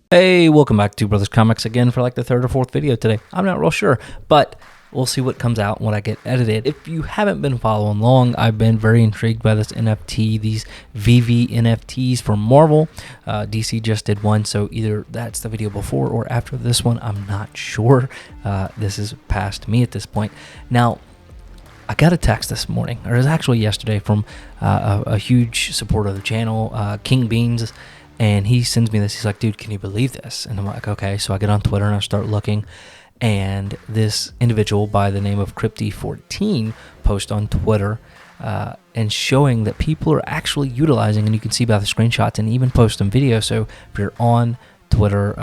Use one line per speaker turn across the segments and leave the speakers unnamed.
Hey, welcome back to Two Brothers Comics again for like the third or fourth video today. I'm not real sure, but we'll see what comes out when I get edited. If you haven't been following along, I've been very intrigued by this NFT, these VEVE NFTs from Marvel. DC just did one, so either that's the video before or after this one. I'm not sure. This is past me at this point. Now, I got a text this morning, or it was actually yesterday, from a huge supporter of the channel, King Beans. And he sends me this. He's like, dude, can you believe this? And I'm like, okay. So I get on Twitter and I start looking. And this individual by the name of Crypty14 post on Twitter and showing that people are actually utilizing, and you can see by the screenshots, and even post some video. So if you're on Twitter,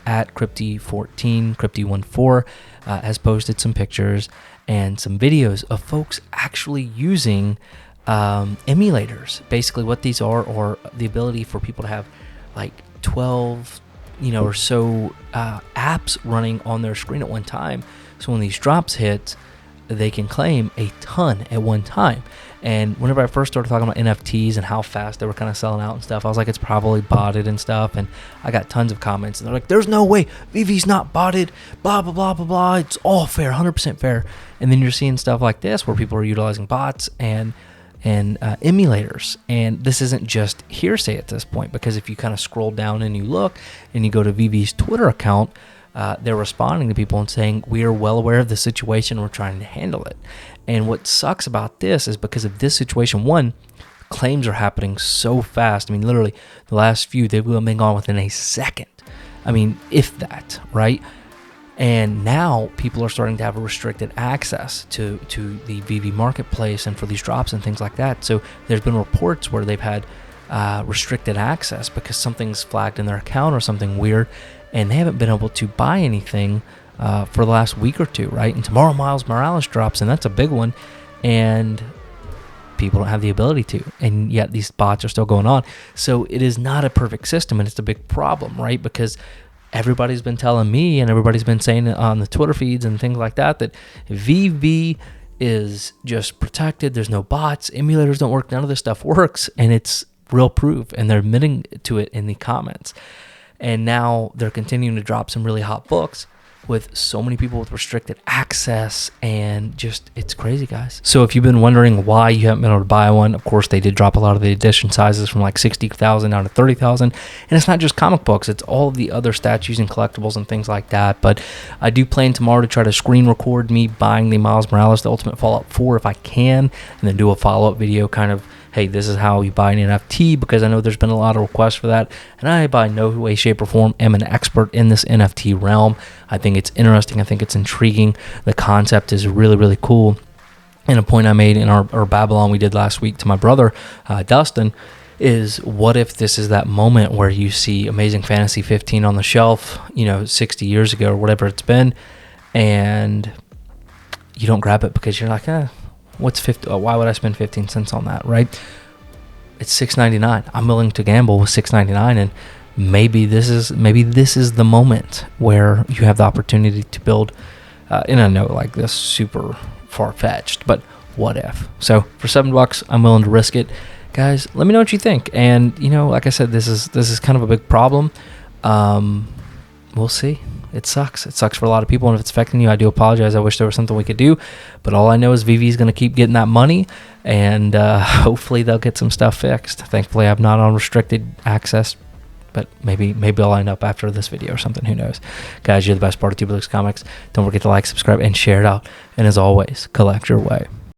at Crypty14, Crypty14 has posted some pictures and some videos of folks actually using emulators. Basically what these are the ability for people to have like 12 or so apps running on their screen at one time, so when these drops hit they can claim a ton at one time. And whenever I first started talking about NFTs and how fast they were kind of selling out and stuff, I was like, it's probably botted and stuff. And I got tons of comments and they're like, there's no way, VEVE's not botted, blah blah blah blah blah, it's all fair, 100% fair. And then you're seeing stuff like this where people are utilizing bots and emulators, and this isn't just hearsay at this point, because if you kind of scroll down and you look and you go to VEVE's Twitter account, they're responding to people and saying, we are well aware of the situation, we're trying to handle it. And what sucks about this is because of this situation, one, claims are happening so fast. I mean, literally the last few, they've been gone within a second. I mean, if that, right? And now people are starting to have a restricted access to the VEVE marketplace and for these drops and things like that. So there's been reports where they've had restricted access because something's flagged in their account or something weird, and they haven't been able to buy anything for the last week or two, right? And tomorrow Miles Morales drops, and that's a big one, and people don't have the ability to, and yet these bots are still going on. So it is not a perfect system, and it's a big problem, right? Because everybody's been telling me, and everybody's been saying it on the Twitter feeds and things like that, that VEVE is just protected. There's no bots. Emulators don't work. None of this stuff works, and it's real proof, and they're admitting to it in the comments. And now they're continuing to drop some really hot books with so many people with restricted access, and just, it's crazy, guys. So if you've been wondering why you haven't been able to buy one, of course they did drop a lot of the edition sizes from like 60,000 down to 30,000, and it's not just comic books, it's all of the other statues and collectibles and things like that. But I do plan tomorrow to try to screen record me buying the Miles Morales, the Ultimate Fallout 4 if I can, and then do a follow-up video kind of, hey, this is how you buy an NFT, because I know there's been a lot of requests for that, and I by no way, shape, or form am an expert in this NFT realm. I think it's interesting. I think it's intriguing. The concept is really, really cool. And a point I made in our Babble-on we did last week to my brother, Dustin, is what if this is that moment where you see Amazing Fantasy 15 on the shelf, 60 years ago or whatever it's been, and you don't grab it because you're like, what's 50? Why would I spend 15 cents on that, right? It's $6.99. I'm willing to gamble with $6.99, and maybe this is the moment where you have the opportunity to build. And I know like this super far-fetched, but what if? So for $7, I'm willing to risk it, guys. Let me know what you think. And like I said, this is kind of a big problem. We'll see. It sucks. It sucks for a lot of people, and if it's affecting you, I do apologize. I wish there was something we could do, but all I know is VEVE is going to keep getting that money, and hopefully they'll get some stuff fixed. Thankfully, I'm not on restricted access, but maybe I'll end up after this video or something. Who knows? Guys, you're the best part of Two Brothers Comics. Don't forget to like, subscribe, and share it out. And as always, collect your way.